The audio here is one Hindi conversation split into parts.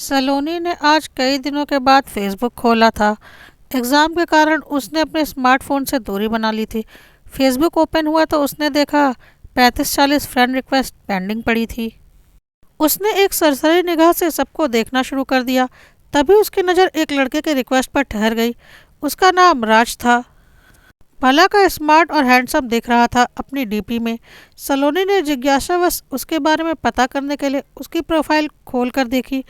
सलोनी ने आज कई दिनों के बाद फेसबुक खोला था। एग्ज़ाम के कारण उसने अपने स्मार्टफोन से दूरी बना ली थी। फेसबुक ओपन हुआ तो उसने देखा 35-40 फ्रेंड रिक्वेस्ट पेंडिंग पड़ी थी। उसने एक सरसरी निगाह से सबको देखना शुरू कर दिया। तभी उसकी नज़र एक लड़के के रिक्वेस्ट पर ठहर गई। उसका नाम राज था। भला का स्मार्ट और हैंडसम दिख रहा था अपनी डीपी में। सलोनी ने जिज्ञासावश उसके बारे में पता करने के लिए उसकी प्रोफाइल खोल कर देखी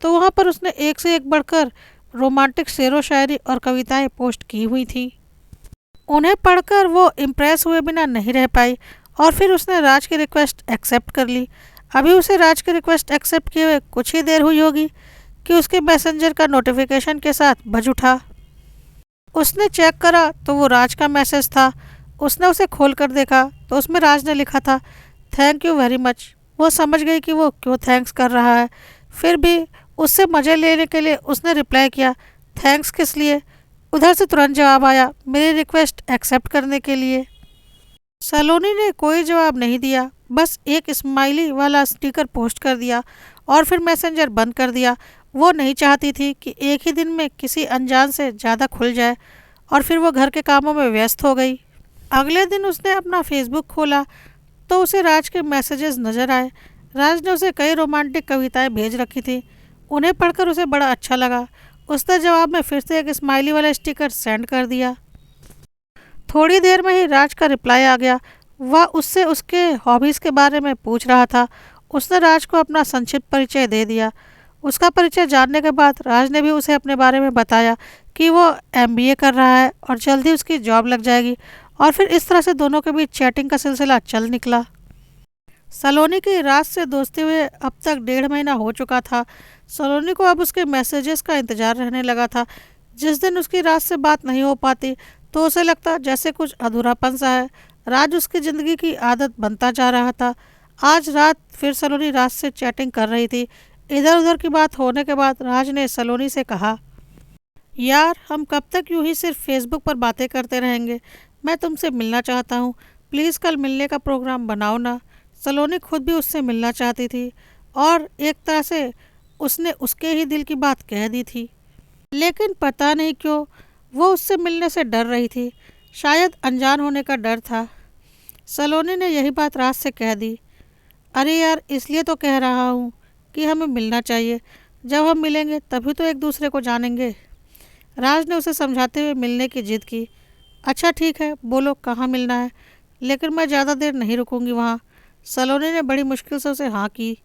तो वहाँ पर उसने एक से एक बढ़कर रोमांटिक शेरो शायरी और कविताएं पोस्ट की हुई थी। उन्हें पढ़कर वो इम्प्रेस हुए बिना नहीं रह पाई और फिर उसने राज की रिक्वेस्ट एक्सेप्ट कर ली। अभी उसे राज की रिक्वेस्ट एक्सेप्ट किए हुए कुछ ही देर हुई होगी कि उसके मैसेंजर का नोटिफिकेशन के साथ बज उठा। उसने चेक करा तो वो राज का मैसेज था। उसने उसे खोल कर देखा तो उसमें राज ने लिखा था, थैंक यू वेरी मच। वो समझ गई कि वो क्यों थैंक्स कर रहा है। फिर भी उससे मज़े लेने के लिए उसने रिप्लाई किया, थैंक्स किस लिए। उधर से तुरंत जवाब आया, मेरी रिक्वेस्ट एक्सेप्ट करने के लिए। सलोनी ने कोई जवाब नहीं दिया, बस एक स्माइली वाला स्टिकर पोस्ट कर दिया और फिर मैसेंजर बंद कर दिया। वो नहीं चाहती थी कि एक ही दिन में किसी अनजान से ज़्यादा खुल जाए और फिर वो घर के कामों में व्यस्त हो गई। अगले दिन उसने अपना फेसबुक खोला तो उसे राज के मैसेजेस नज़र आए। राज ने उसे कई रोमांटिक कविताएं भेज रखी थी। उन्हें पढ़कर उसे बड़ा अच्छा लगा। उसने जवाब में फिर से एक स्माइली वाला स्टिकर सेंड कर दिया। थोड़ी देर में ही राज का रिप्लाई आ गया। वह उससे उसके हॉबीज़ के बारे में पूछ रहा था। उसने राज को अपना संक्षिप्त परिचय दे दिया। उसका परिचय जानने के बाद राज ने भी उसे अपने बारे में बताया कि वो एमबीए कर रहा है और जल्दी उसकी जॉब लग जाएगी। और फिर इस तरह से दोनों के बीच चैटिंग का सिलसिला चल निकला। सलोनी की राज से दोस्ती हुए अब तक 1.5 महीना हो चुका था। सलोनी को अब उसके मैसेजेस का इंतज़ार रहने लगा था। जिस दिन उसकी राज से बात नहीं हो पाती तो उसे लगता जैसे कुछ अधूरापन सा है। राज उसकी ज़िंदगी की आदत बनता जा रहा था। आज रात फिर सलोनी राज से चैटिंग कर रही थी। इधर उधर की बात होने के बाद राज ने सलोनी से कहा, यार हम कब तक यूं ही सिर्फ फेसबुक पर बातें करते रहेंगे। मैं तुमसे मिलना चाहता हूँ। प्लीज़ कल मिलने का प्रोग्राम बनाओ ना। सलोनी खुद भी उससे मिलना चाहती थी और एक तरह से उसने उसके ही दिल की बात कह दी थी। लेकिन पता नहीं क्यों वो उससे मिलने से डर रही थी। शायद अनजान होने का डर था। सलोनी ने यही बात राज से कह दी, अरे यार इसलिए तो कह रहा हूँ कि हमें मिलना चाहिए। जब हम मिलेंगे तभी तो एक दूसरे को जानेंगे। राज ने उसे समझाते हुए मिलने की जिद की। अच्छा ठीक है, बोलो कहाँ मिलना है, लेकिन मैं ज़्यादा देर नहीं रुकूंगी वहाँ। सलोनी ने बड़ी मुश्किल से उसे हाँ की।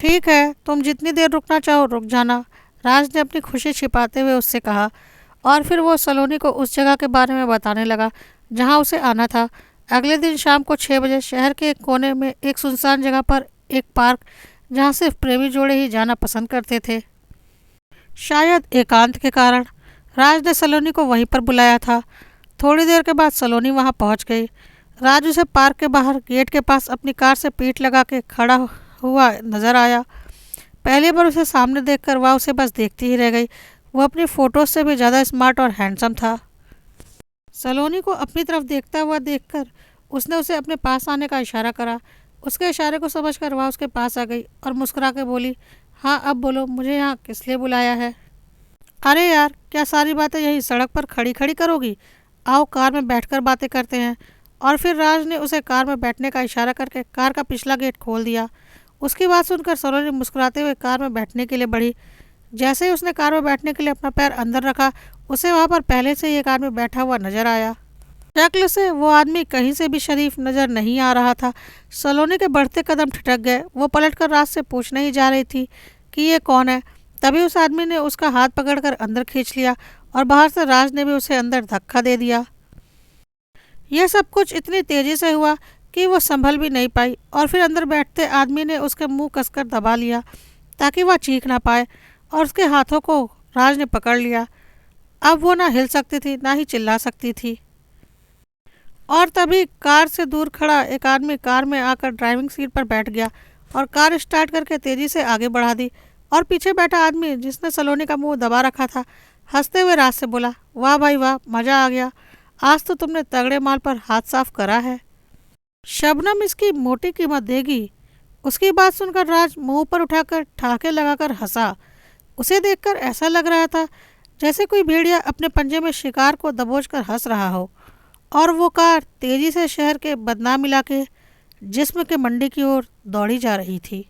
ठीक है, तुम जितनी देर रुकना चाहो रुक जाना, राज ने अपनी खुशी छिपाते हुए उससे कहा। और फिर वो सलोनी को उस जगह के बारे में बताने लगा जहाँ उसे आना था। अगले दिन शाम को 6 बजे शहर के एक कोने में एक सुनसान जगह पर एक पार्क, जहाँ सिर्फ प्रेमी जोड़े ही जाना पसंद करते थे। शायद एकांत के कारण राज ने सलोनी को वहीं पर बुलाया था। थोड़ी देर के बाद सलोनी वहां पहुंच गई। राज उसे पार्क के बाहर गेट के पास अपनी कार से पीठ लगा के खड़ा हुआ नजर आया। पहली बार उसे सामने देखकर वह उसे बस देखती ही रह गई। वो अपनी फोटोज से भी ज़्यादा स्मार्ट और हैंडसम था। सलोनी को अपनी तरफ देखता हुआ देखकर उसने उसे अपने पास आने का इशारा करा। उसके इशारे को समझकर वह उसके पास आ गई और मुस्कुरा के बोली, हाँ अब बोलो मुझे यहाँ किस लिए बुलाया है। अरे यार क्या सारी बातें यही सड़क पर खड़ी खड़ी करोगी। आओ कार में बैठकर बातें करते हैं। और फिर राज ने उसे कार में बैठने का इशारा करके कार का पिछला गेट खोल दिया। उसकी बात सुनकर सलोनी मुस्कुराते हुए कार में बैठने के लिए बढ़ी। जैसे ही उसने कार में बैठने के लिए अपना पैर अंदर रखा उसे वहाँ पर पहले से ही एक आदमी बैठा हुआ नजर आया। शक्ल से वो आदमी कहीं से भी शरीफ नजर नहीं आ रहा था। सलोनी के बढ़ते कदम ठिठक गए। वो पलटकर राज से पूछने ही जा रही थी कि ये कौन है। तभी उस आदमी ने उसका हाथ पकड़कर अंदर खींच लिया और बाहर से राज ने भी उसे अंदर धक्का दे दिया। यह सब कुछ इतनी तेजी से हुआ कि वो संभल भी नहीं पाई और फिर अंदर बैठते आदमी ने उसके मुंह कसकर दबा लिया ताकि वह चीख ना पाए और उसके हाथों को राज ने पकड़ लिया। अब वो ना हिल सकती थी ना ही चिल्ला सकती थी। और तभी कार से दूर खड़ा एक आदमी कार में आकर ड्राइविंग सीट पर बैठ गया और कार स्टार्ट करके तेजी से आगे बढ़ा दी। और पीछे बैठा आदमी जिसने सलोनी का मुंह दबा रखा था हंसते हुए राज से बोला, वाह भाई वाह, मज़ा आ गया। आज तो तुमने तगड़े माल पर हाथ साफ करा है। शबनम इसकी मोटी कीमत देगी। उसकी बात सुनकर राज मुंह पर उठाकर ठहाके लगाकर हंसा। उसे देखकर ऐसा लग रहा था जैसे कोई भेड़िया अपने पंजे में शिकार को दबोचकर हंस रहा हो। और वो कार तेजी से शहर के बदनाम इलाके जिस्म के मंडी की ओर दौड़ी जा रही थी।